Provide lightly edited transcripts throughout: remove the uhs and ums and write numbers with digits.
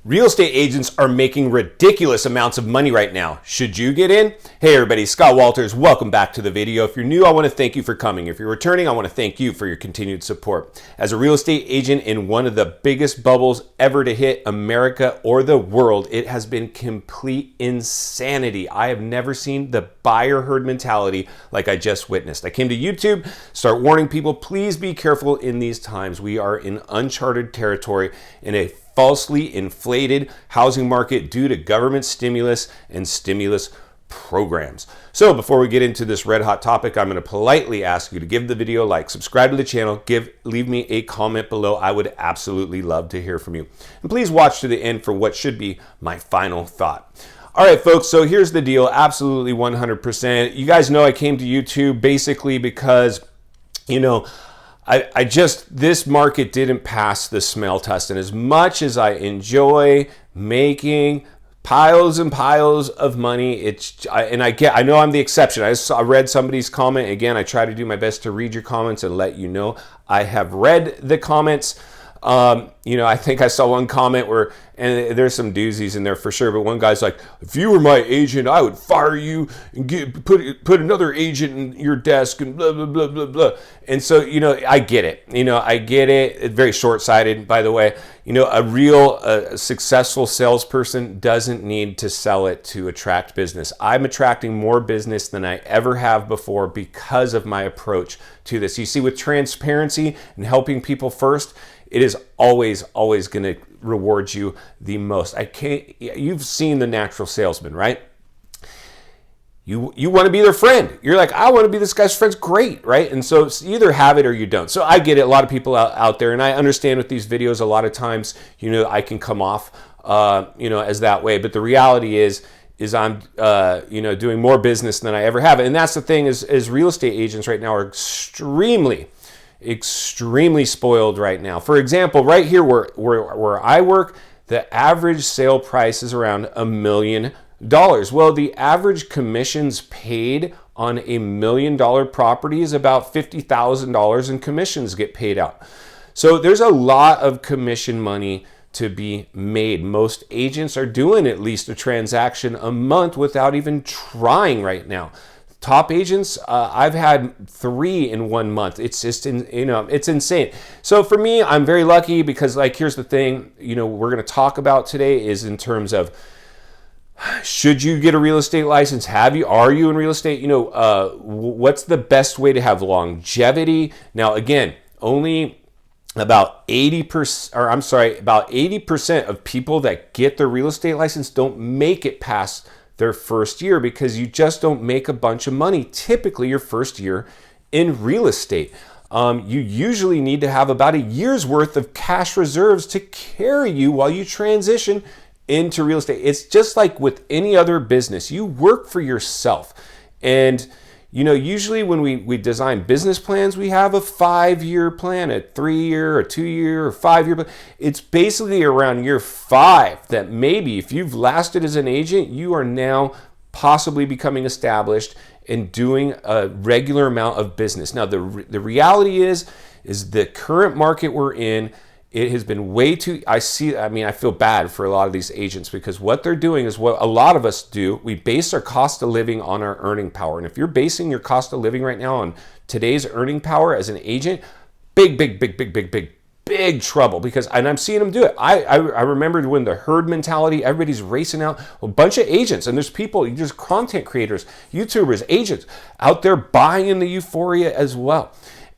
Real estate agents are making ridiculous amounts of money right now. Should you get in? Hey everybody, Scott Walters. Welcome back to the video. If you're new, I want to thank you for coming. If you're returning, I want to thank you for your continued support. As a real estate agent in one of the biggest bubbles ever to hit America or the world, it has been complete insanity. I have never seen the buyer herd mentality like I just witnessed. I came to YouTube, start warning people, please be careful in these times. We are in uncharted territory in a falsely inflated housing market due to government stimulus and stimulus programs. So before we get into this red hot topic, I'm going to politely ask you to give the video a like, subscribe to the channel, leave me a comment below. I would absolutely love to hear from you. And please watch to the end for what should be my final thought. All right, folks, so here's the deal. Absolutely 100%. You guys know I came to YouTube basically because, this market didn't pass the smell test. And as much as I enjoy making piles and piles of money, I know I'm the exception. I read somebody's comment. Again, I try to do my best to read your comments and let you know I have read the comments. I think I saw one comment and there's some doozies in there for sure, but one guy's like, if you were my agent, I would fire you and put another agent in your desk and blah, blah, blah, blah, blah. And so, I get it. I get it. It's very short-sighted, by the way. A real successful salesperson doesn't need to sell it to attract business. I'm attracting more business than I ever have before because of my approach to this. You see, with transparency and helping people first, it is always going to reward you the most. You've seen the natural salesman, right? You want to be their friend. You're like, I want to be this guy's friend. Great, right? And so you either have it or you don't. So I get it. A lot of people out there, and I understand with these videos, a lot of times, I can come off, as that way. But the reality is I'm, doing more business than I ever have. And that's the thing is real estate agents right now are extremely spoiled right now. For example, right here where I work, the average sale price is around $1 million. Well, the average commissions paid on a $1 million property is about $50,000 in commissions get paid out. So there's a lot of commission money to be made. Most agents are doing at least a transaction a month without even trying right now. Top agents, I've had 3 in 1 month. It's just, it's insane. So for me, I'm very lucky because, here's the thing, we're going to talk about today is in terms of, should you get a real estate license? Are you in real estate? What's the best way to have longevity? Now, again, only about 80% of people that get their real estate license don't make it past their first year because you just don't make a bunch of money typically your first year in real estate. You usually need to have about a year's worth of cash reserves to carry you while you transition into real estate. It's just like with any other business. You work for yourself. And usually when we design business plans, we have a 5-year plan, a 3-year, a 2-year, or 5-year plan. It's basically around year 5 that maybe if you've lasted as an agent, you are now possibly becoming established and doing a regular amount of business. Now, the reality is the current market we're in, it has been way too, I feel bad for a lot of these agents because what they're doing is what a lot of us do. We base our cost of living on our earning power. And if you're basing your cost of living right now on today's earning power as an agent, big trouble because, and I'm seeing them do it. I remember when the herd mentality, everybody's racing out, a bunch of agents, and there's people, just content creators, YouTubers, agents out there buying the euphoria as well.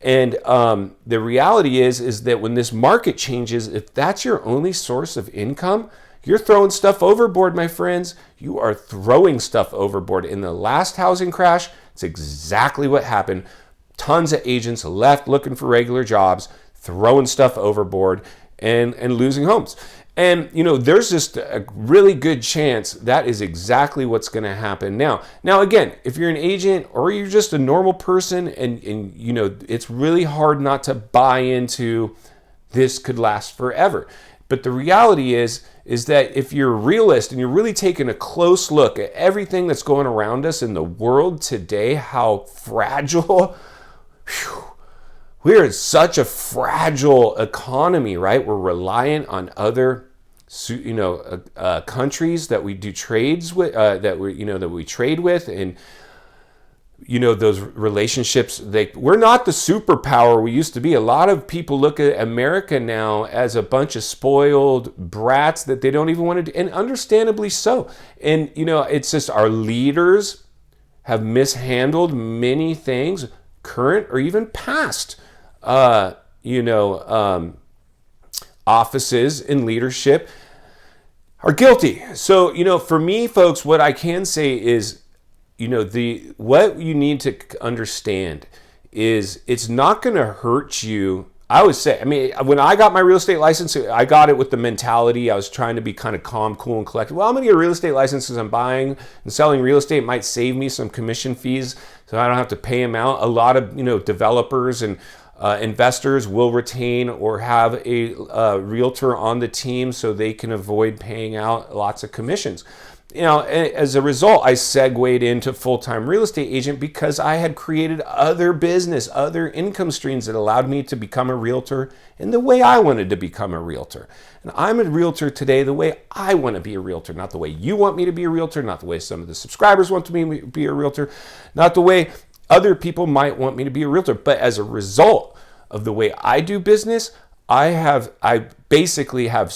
And the reality is that when this market changes, if that's your only source of income, you're throwing stuff overboard, my friends. You are throwing stuff overboard. In the last housing crash, it's exactly what happened. Tons of agents left looking for regular jobs, throwing stuff overboard and losing homes. And, there's just a really good chance that is exactly what's going to happen now. Now, again, if you're an agent or you're just a normal person and it's really hard not to buy into this could last forever. But the reality is that if you're a realist and you're really taking a close look at everything that's going around us in the world today, how fragile, we're in such a fragile economy, right? We're reliant on other countries that we do trades with, that we trade with, and those relationships. We're not the superpower we used to be. A lot of people look at America now as a bunch of spoiled brats that they don't even want to do, and understandably so. And it's just our leaders have mishandled many things, current or even past. Offices in leadership are guilty. So, for me, folks, what I can say is, what you need to understand is it's not going to hurt you. I always say, when I got my real estate license, I got it with the mentality I was trying to be kind of calm, cool, and collected. Well, I'm going to get a real estate license because I'm buying and selling real estate. It might save me some commission fees, so I don't have to pay them out. A lot of developers and investors will retain or have a realtor on the team so they can avoid paying out lots of commissions. As a result, I segued into full-time real estate agent because I had created other business, other income streams that allowed me to become a realtor in the way I wanted to become a realtor. And I'm a realtor today the way I want to be a realtor, not the way you want me to be a realtor, not the way some of the subscribers want me to be a realtor, not the way other people might want me to be a realtor. But as a result of the way I do business, I basically have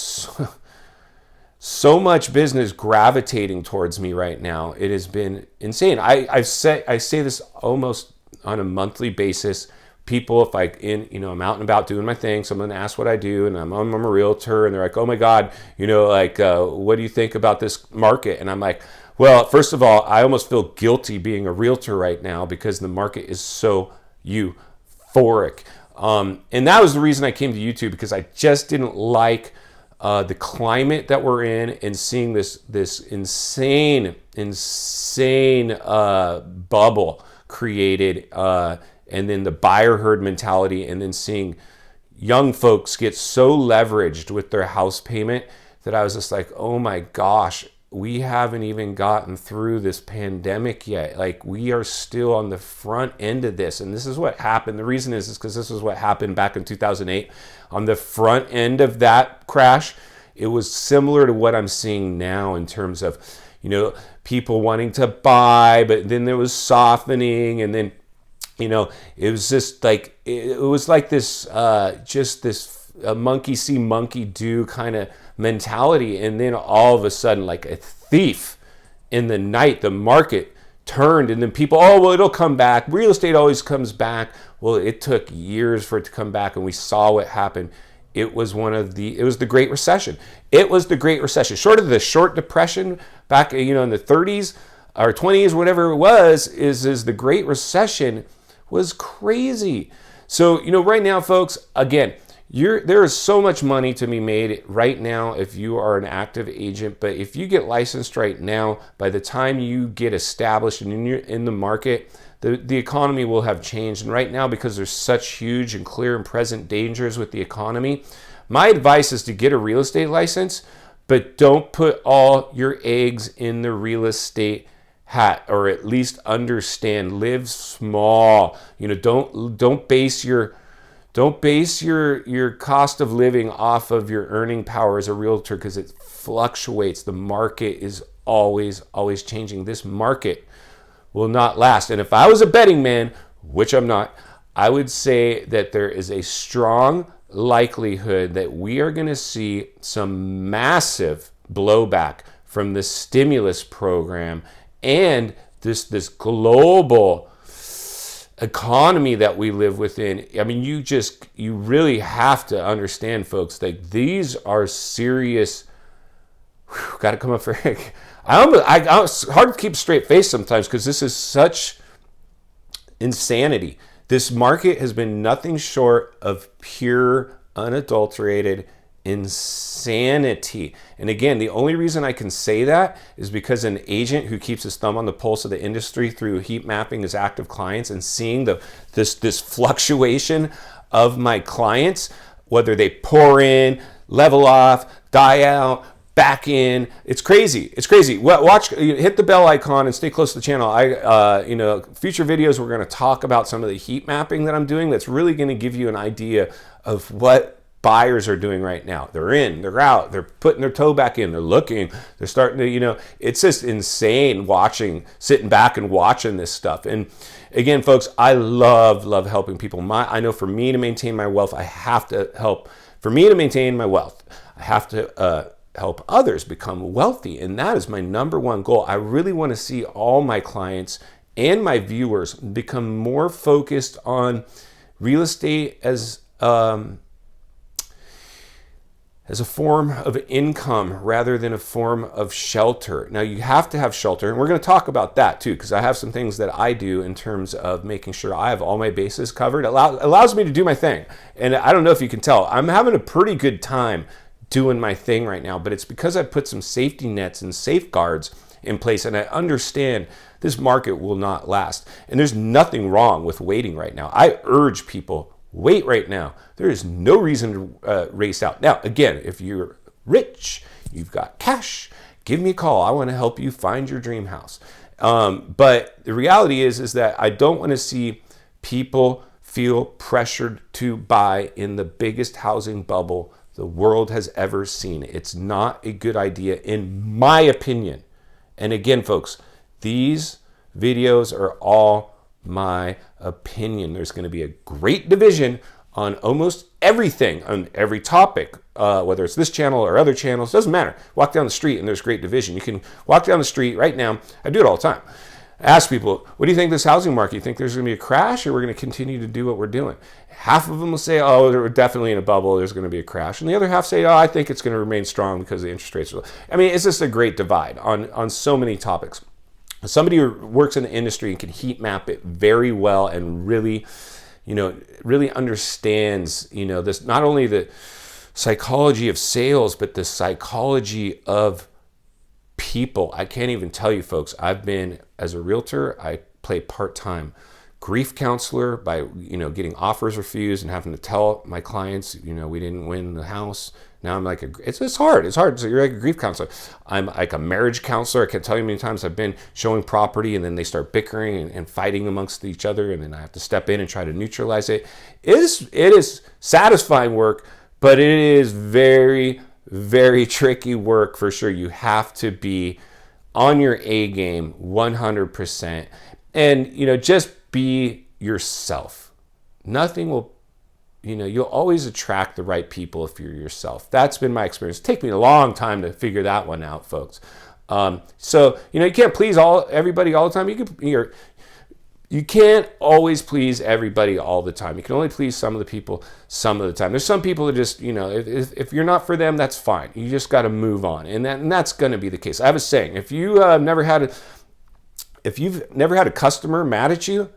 so much business gravitating towards me right now. It has been insane. I say this almost on a monthly basis. People, if I'm out and about doing my thing, someone asks what I do, and I'm a realtor, and they're like, "Oh my God, what do you think about this market?" And I'm like, well, first of all, I almost feel guilty being a realtor right now because the market is so euphoric. And that was the reason I came to YouTube, because I just didn't like the climate that we're in, and seeing this insane bubble created, and then the buyer herd mentality, and then seeing young folks get so leveraged with their house payment that I was just like, oh my gosh, we haven't even gotten through this pandemic yet. Like, we are still on the front end of this. And this is what happened. The reason is because this is what happened back in 2008. On the front end of that crash, it was similar to what I'm seeing now in terms of, people wanting to buy, but then there was softening, and then, it was just like, it was like this, monkey see, monkey do kind of mentality. And then all of a sudden, like a thief in the night, the market turned, and then people, oh, well, it'll come back. Real estate always comes back. Well, it took years for it to come back, and we saw what happened. It was the Great Recession. It was the Great Recession. Short of the short depression back, in the 30s or 20s, whatever it was, is the Great Recession was crazy. So, right now, folks, again, there is so much money to be made right now if you are an active agent. But if you get licensed right now, by the time you get established and you're in the market, the economy will have changed. And right now, because there's such huge and clear and present dangers with the economy, my advice is to get a real estate license, but don't put all your eggs in the real estate hat, or at least understand, live small. Don't base your cost of living off of your earning power as a realtor, because it fluctuates. The market is always changing. This market will not last. And if I was a betting man, which I'm not, I would say that there is a strong likelihood that we are going to see some massive blowback from the stimulus program and this global economy that we live within. I mean, you really have to understand, folks, like, these are serious. Got to come up for. It's hard to keep a straight face sometimes, because this is such insanity. This market has been nothing short of pure, unadulterated insanity. And again, the only reason I can say that is because an agent who keeps his thumb on the pulse of the industry through heat mapping his active clients and seeing this fluctuation of my clients, whether they pour in, level off, die out, back in. It's crazy. Watch, hit the bell icon and stay close to the channel. Future videos, we're going to talk about some of the heat mapping that I'm doing. That's really going to give you an idea of what buyers are doing right now. They're in, they're out, they're putting their toe back in, they're looking, they're starting to, it's just insane sitting back and watching this stuff. And again, folks, I love helping people. I know for me to maintain my wealth, I have to help help others become wealthy. And that is my number one goal. I really want to see all my clients and my viewers become more focused on real estate as a form of income rather than a form of shelter. Now, you have to have shelter, and we're going to talk about that too, because I have some things that I do in terms of making sure I have all my bases covered. It allows me to do my thing. And I don't know if you can tell, I'm having a pretty good time doing my thing right now, but it's because I put some safety nets and safeguards in place, and I understand this market will not last. And there's nothing wrong with waiting right now. I urge people, wait right now. There is no reason to race out. Now, again, if you're rich, you've got cash, give me a call. I want to help you find your dream house. But the reality is that I don't want to see people feel pressured to buy in the biggest housing bubble the world has ever seen. It's not a good idea, in my opinion. And again, folks, these videos are all my opinion. There's going to be a great division on almost everything, on every topic, whether it's this channel or other channels, doesn't matter. Walk down the street and there's great division. You can walk down the street right now. I do it all the time. Ask people, what do you think of this housing market? You think there's going to be a crash, or we're going to continue to do what we're doing? Half of them will say, oh, we're definitely in a bubble, there's going to be a crash. And the other half say, oh, I think it's going to remain strong because the interest rates are low. I mean, it's just a great divide on so many topics. Somebody who works in the industry and can heat map it very well and really understands, this, not only the psychology of sales, but the psychology of people. I can't even tell you, folks, as a realtor, I play part-time grief counselor by, getting offers refused and having to tell my clients, we didn't win the house. Now I'm like, it's hard. So you're like a grief counselor. I'm like a marriage counselor. I can't tell you how many times I've been showing property and then they start bickering and fighting amongst each other, and then I have to step in and try to neutralize it. It is satisfying work, but it is very, very tricky work for sure. You have to be on your A game 100%. And, just be yourself. Nothing will, you'll always attract the right people if you're yourself. That's been my experience. It takes me a long time to figure that one out, folks. So, you can't please everybody all the time. You can't always please everybody all the time. You can only please some of the people some of the time. There's some people that just, if you're not for them, that's fine. You just got to move on. And that's going to be the case. I have a saying, if you've never had a customer mad at you,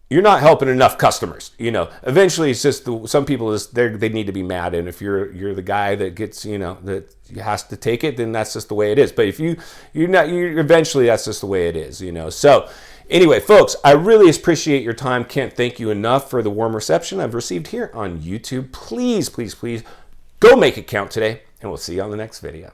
you're not helping enough customers. Eventually it's just some people they need to be mad. And if you're the guy that gets, that has to take it, then that's just the way it is. But if you eventually that's just the way it is, So anyway, folks, I really appreciate your time. Can't thank you enough for the warm reception I've received here on YouTube. Please, please, please go make it count today, and we'll see you on the next video.